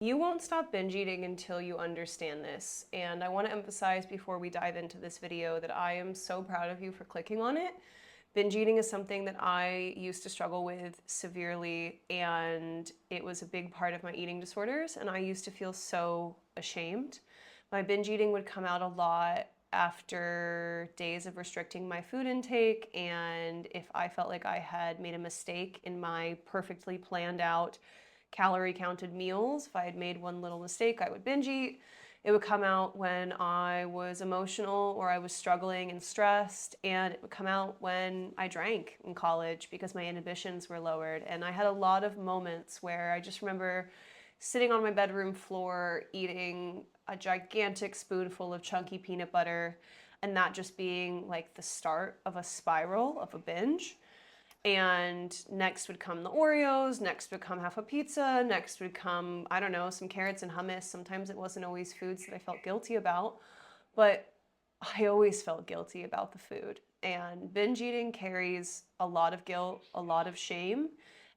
You won't stop binge eating until you understand this. And I want to emphasize before we dive into this video that I am so proud of you for clicking on it. Binge eating is something that I used to struggle with severely, and it was a big part of my eating disorders, and I used to feel so ashamed. My binge eating would come out a lot after days of restricting my food intake, and if I felt like I had made a mistake in my perfectly planned out calorie counted meals. If I had made one little mistake, I would binge eat. It would come out when I was emotional or I was struggling and stressed, and it would come out when I drank in college because my inhibitions were lowered. And I had a lot of moments where I just remember sitting on my bedroom floor eating a gigantic spoonful of chunky peanut butter, and that just being like the start of a spiral of a binge. And next would come the Oreos, next would come half a pizza, next would come, I don't know, some carrots and hummus. Sometimes it wasn't always foods that I felt guilty about, but I always felt guilty about the food. And binge eating carries a lot of guilt, a lot of shame,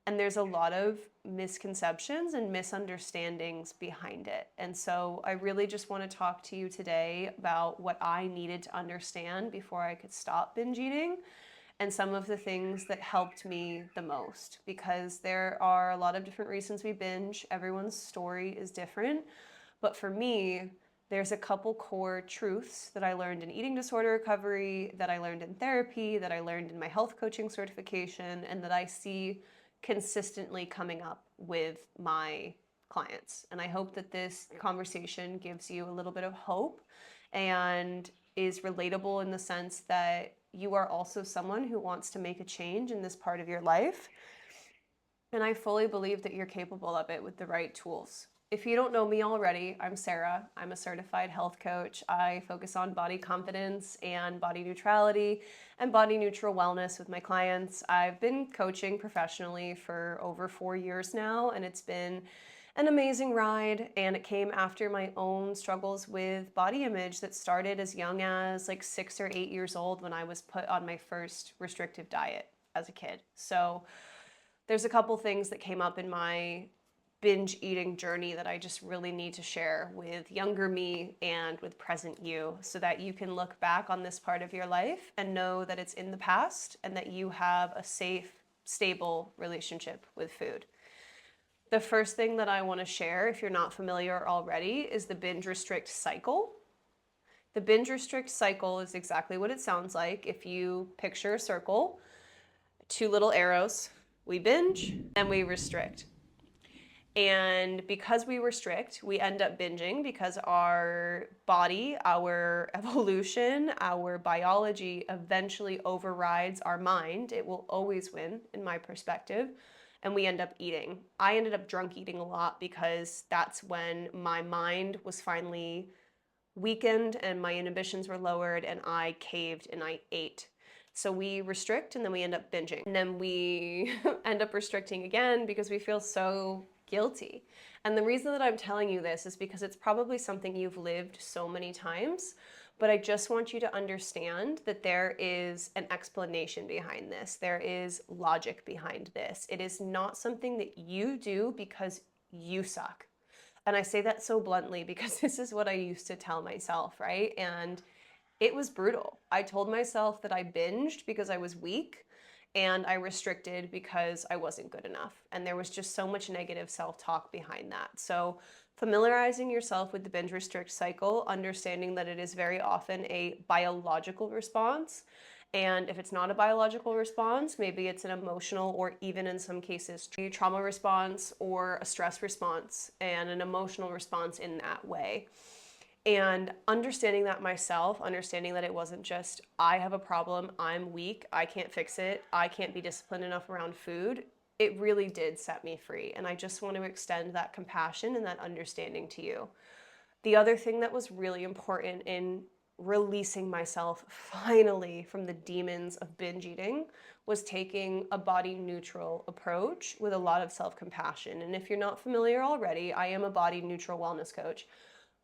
and there's a lot of misconceptions and misunderstandings behind it. And so I really just want to talk to you today about what I needed to understand before I could stop binge eating, and some of the things that helped me the most, because there are a lot of different reasons we binge. Everyone's story is different. But for me, there's a couple core truths that I learned in eating disorder recovery, that I learned in therapy, that I learned in my health coaching certification, and that I see consistently coming up with my clients. And I hope that this conversation gives you a little bit of hope and is relatable in the sense that you are also someone who wants to make a change in this part of your life. And I fully believe that you're capable of it with the right tools. If you don't know me already, I'm Sarah. I'm a certified health coach. I focus on body confidence and body neutrality and body neutral wellness with my clients. I've been coaching professionally for over 4 years now, and it's been an amazing ride. And it came after my own struggles with body image that started as young as like 6 or 8 years old when I was put on my first restrictive diet as a kid. So there's a couple things that came up in my binge eating journey that I just really need to share with younger me and with present you, so that you can look back on this part of your life and know that it's in the past and that you have a safe, stable relationship with food. The first thing that I want to share, if you're not familiar already, is the binge restrict cycle. The binge restrict cycle is exactly what it sounds like. If you picture a circle, 2 little arrows, we binge, then we restrict. And because we restrict, we end up binging because our body, our evolution, our biology eventually overrides our mind. It will always win, in my perspective. And we end up eating. I ended up drunk eating a lot because that's when my mind was finally weakened and my inhibitions were lowered and I caved and I ate. So we restrict and then we end up binging. And then we end up restricting again because we feel so guilty. And the reason that I'm telling you this is because it's probably something you've lived so many times, but I just want you to understand that there is an explanation behind this. There is logic behind this. It is not something that you do because you suck. And I say that so bluntly because this is what I used to tell myself, right? And it was brutal. I told myself that I binged because I was weak, and I restricted because I wasn't good enough. And there was just so much negative self-talk behind that. So familiarizing yourself with the binge restrict cycle, understanding that it is very often a biological response. And if it's not a biological response, maybe it's an emotional or even in some cases trauma response or a stress response and an emotional response in that way. And understanding that myself, understanding that it wasn't just, I have a problem, I'm weak, I can't fix it, I can't be disciplined enough around food, it really did set me free. And I just want to extend that compassion and that understanding to you. The other thing that was really important in releasing myself finally from the demons of binge eating was taking a body neutral approach with a lot of self-compassion. And if you're not familiar already, I am a body neutral wellness coach.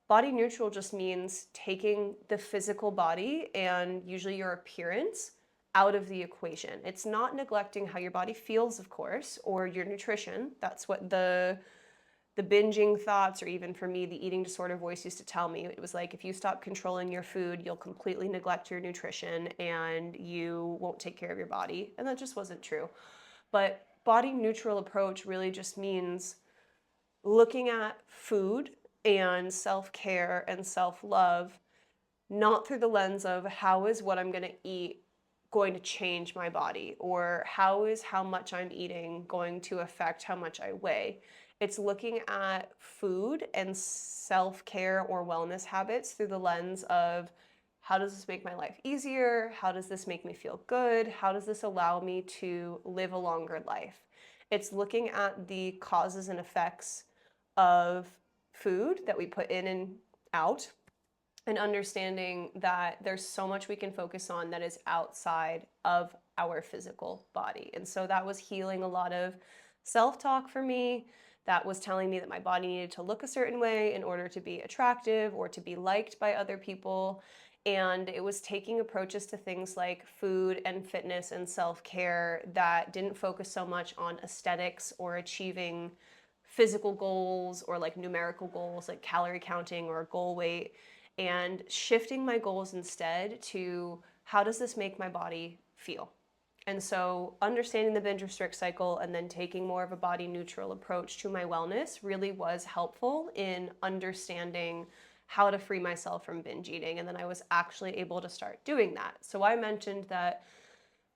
Body neutral just means taking the physical body and usually your appearance out of the equation. It's not neglecting how your body feels, of course, or your nutrition. That's what the the binging thoughts, or even for me, the eating disorder voice used to tell me, it was like, if you stop controlling your food, you'll completely neglect your nutrition and you won't take care of your body. And that just wasn't true. But body neutral approach really just means looking at food and self care and self love, not through the lens of how is what I'm going to eat going to change my body, or how is how much I'm eating going to affect how much I weigh. It's looking at food and self care or wellness habits through the lens of, how does this make my life easier? How does this make me feel good? How does this allow me to live a longer life? It's looking at the causes and effects of food that we put in and out, and understanding that there's so much we can focus on that is outside of our physical body. And so that was healing a lot of self-talk for me. That was telling me that my body needed to look a certain way in order to be attractive or to be liked by other people. And it was taking approaches to things like food and fitness and self-care that didn't focus so much on aesthetics or achieving physical goals or like numerical goals like calorie counting or goal weight, and shifting my goals instead to, how does this make my body feel? And so understanding the binge restrict cycle and then taking more of a body neutral approach to my wellness really was helpful in understanding how to free myself from binge eating. And then I was actually able to start doing that. So I mentioned that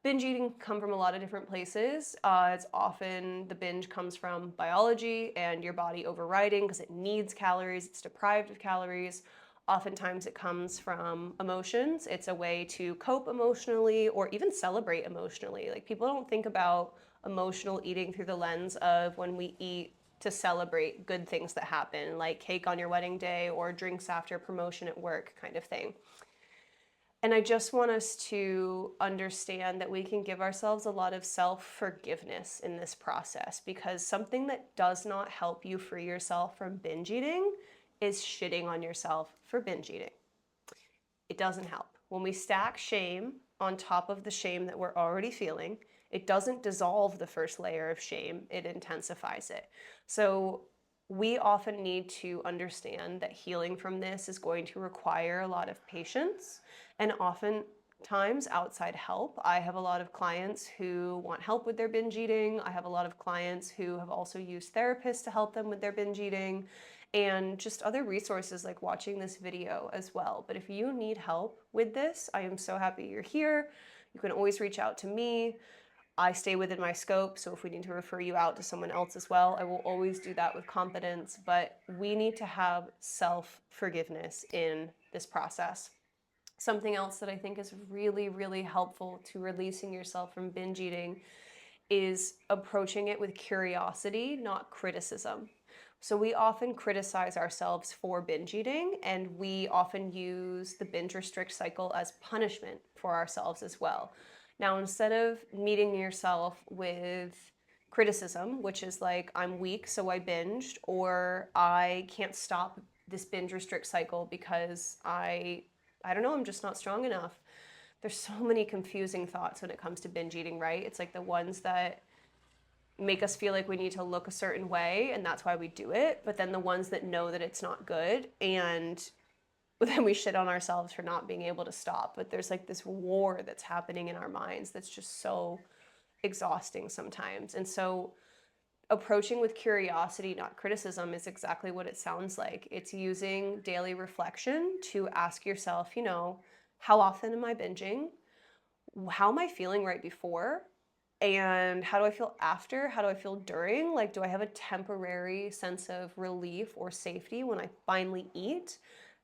binge eating can come from a lot of different places. It's often the binge comes from biology and your body overriding because it needs calories, it's deprived of calories. Oftentimes it comes from emotions. It's a way to cope emotionally or even celebrate emotionally. Like, people don't think about emotional eating through the lens of when we eat to celebrate good things that happen, like cake on your wedding day or drinks after promotion at work kind of thing. And I just want us to understand that we can give ourselves a lot of self-forgiveness in this process, because something that does not help you free yourself from binge eating is shitting on yourself for binge eating. It doesn't help. When we stack shame on top of the shame that we're already feeling, it doesn't dissolve the first layer of shame, it intensifies it. So we often need to understand that healing from this is going to require a lot of patience and oftentimes outside help. I have a lot of clients who want help with their binge eating. I have a lot of clients who have also used therapists to help them with their binge eating, and just other resources like watching this video as well. But if you need help with this, I am so happy you're here. You can always reach out to me. I stay within my scope, so if we need to refer you out to someone else as well, I will always do that with confidence. But we need to have self-forgiveness in this process. Something else that I think is really, really helpful to releasing yourself from binge eating is approaching it with curiosity, not criticism. So we often criticize ourselves for binge eating, and we often use the binge restrict cycle as punishment for ourselves as well. Now, instead of meeting yourself with criticism, which is like, I'm weak, so I binged, or I can't stop this binge restrict cycle because I don't know, I'm just not strong enough. There's so many confusing thoughts when it comes to binge eating, right? It's like the ones that make us feel like we need to look a certain way and that's why we do it, but then the ones that know that it's not good, and then we shit on ourselves for not being able to stop. But there's like this war that's happening in our minds that's just so exhausting sometimes. And so approaching with curiosity, not criticism, is exactly what it sounds like. It's using daily reflection to ask yourself, how often am I binging? How am I feeling right before? And how do I feel after? How do I feel during? Like, do I have a temporary sense of relief or safety when I finally eat?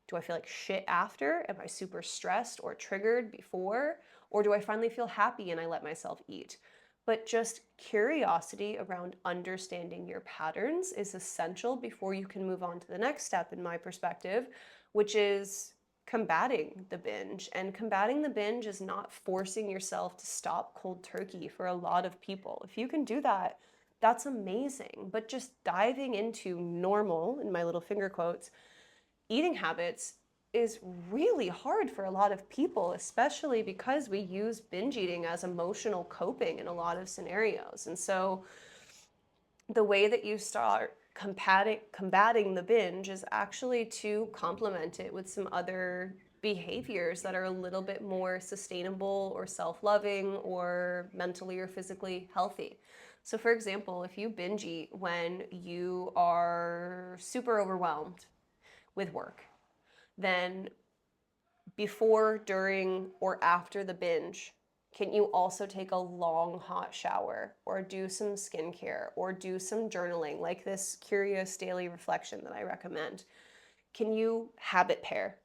Do I feel like shit after? Am I super stressed or triggered before? Or do I finally feel happy and I let myself eat? But just curiosity around understanding your patterns is essential before you can move on to the next step, in my perspective, which is combating the binge. And combating the binge is not forcing yourself to stop cold turkey for a lot of people. If you can do that, that's amazing. But just diving into normal, in my little finger quotes, eating habits is really hard for a lot of people, especially because we use binge eating as emotional coping in a lot of scenarios. And so the way that you start combating the binge is actually to complement it with some other behaviors that are a little bit more sustainable or self-loving or mentally or physically healthy. So for example, if you binge eat when you are super overwhelmed with work, then before, during, or after the binge, can you also take a long hot shower or do some skincare or do some journaling, like this curious daily reflection that I recommend? Can you habit pair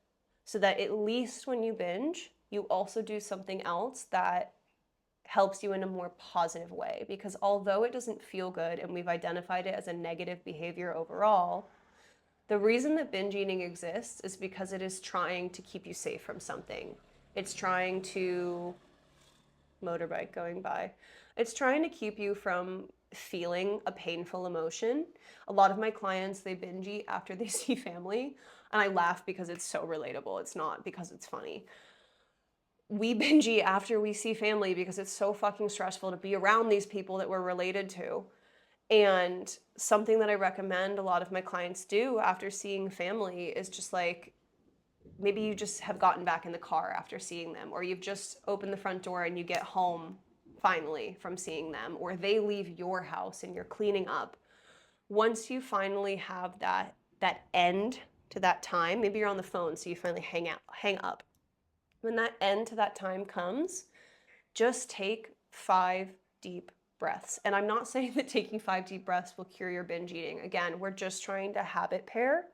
so that at least when you binge, you also do something else that helps you in a more positive way? Because although it doesn't feel good and we've identified it as a negative behavior overall, the reason that binge eating exists is because it is trying to keep you safe from something. It's trying to, motorbike going by, it's trying to keep you from feeling a painful emotion. A lot of my clients, they binge eat after they see family, and I laugh because it's so relatable. It's not because it's funny. We binge eat after we see family because it's so fucking stressful to be around these people that we're related to. And something that I recommend a lot of my clients do after seeing family is just like, maybe you just have gotten back in the car after seeing them, or you've just opened the front door and you get home finally from seeing them, or they leave your house and you're cleaning up. Once you finally have that end to that time, maybe you're on the phone, so you finally hang up. When that end to that time comes, just take 5 deep breaths. And I'm not saying that taking 5 deep breaths will cure your binge eating. Again, we're just trying to habit pair.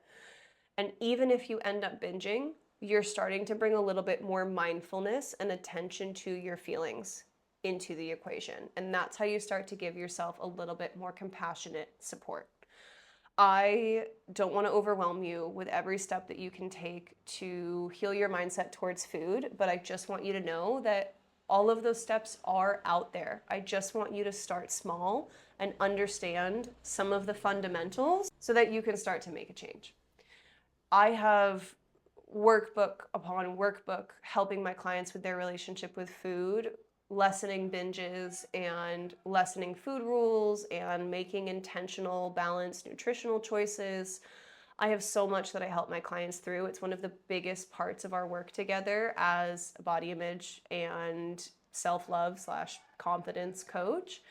And even if you end up binging, you're starting to bring a little bit more mindfulness and attention to your feelings into the equation. And that's how you start to give yourself a little bit more compassionate support. I don't want to overwhelm you with every step that you can take to heal your mindset towards food, but I just want you to know that all of those steps are out there. I just want you to start small and understand some of the fundamentals so that you can start to make a change. I have workbook upon workbook helping my clients with their relationship with food, lessening binges and lessening food rules and making intentional, balanced nutritional choices. I have so much that I help my clients through. It's one of the biggest parts of our work together as a body image and self-love slash confidence coach.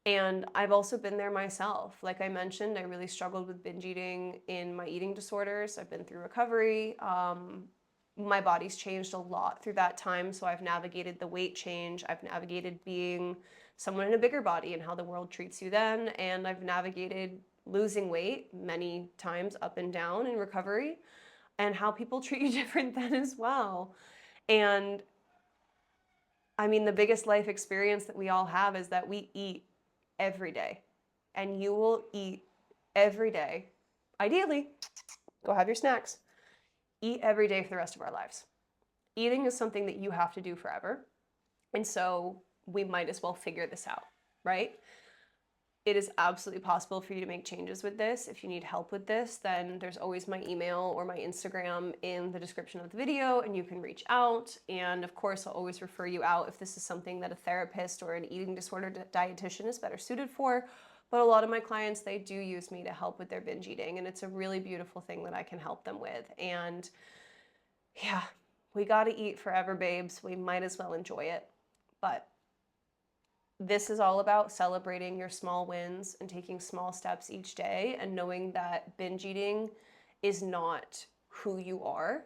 And I've also been there myself. Like I mentioned, I really struggled with binge eating in my eating disorders. I've been through recovery. My body's changed a lot through that time. So I've navigated the weight change. I've navigated being someone in a bigger body and how the world treats you then. And I've navigated losing weight many times up and down in recovery and how people treat you different then as well. And I mean, the biggest life experience that we all have is that we eat every day. And you will eat every day. Ideally, go have your snacks. Eat every day for the rest of our lives. Eating is something that you have to do forever. And so we might as well figure this out, right? It is absolutely possible for you to make changes with this. If you need help with this, then there's always my email or my Instagram in the description of the video, and you can reach out. And of course, I'll always refer you out if this is something that a therapist or an eating disorder dietitian is better suited for. But a lot of my clients, they do use me to help with their binge eating, and it's a really beautiful thing that I can help them with. And yeah, we gotta eat forever, babes. We might as well enjoy it. But this is all about celebrating your small wins and taking small steps each day and knowing that binge eating is not who you are.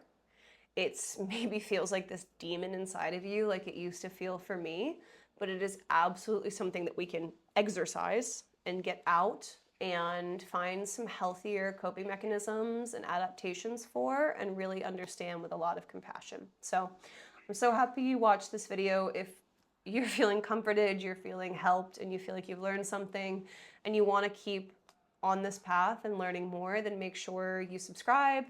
It's maybe feels like this demon inside of you, like it used to feel for me, but it is absolutely something that we can exercise and get out and find some healthier coping mechanisms and adaptations for, and really understand with a lot of compassion. So I'm so happy you watched this video. If you're feeling comforted, you're feeling helped, and you feel like you've learned something and you want to keep on this path and learning more, then make sure you subscribe.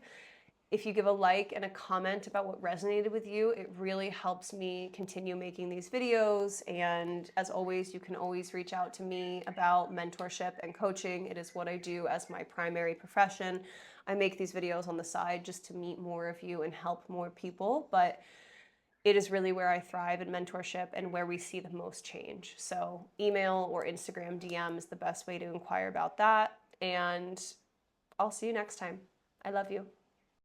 If you give a like and a comment about what resonated with you, it really helps me continue making these videos. And as always, you can always reach out to me about mentorship and coaching. It is what I do as my primary profession. I make these videos on the side just to meet more of you and help more people, but it is really where I thrive in mentorship and where we see the most change. So email or Instagram DM is the best way to inquire about that. And I'll see you next time. I love you.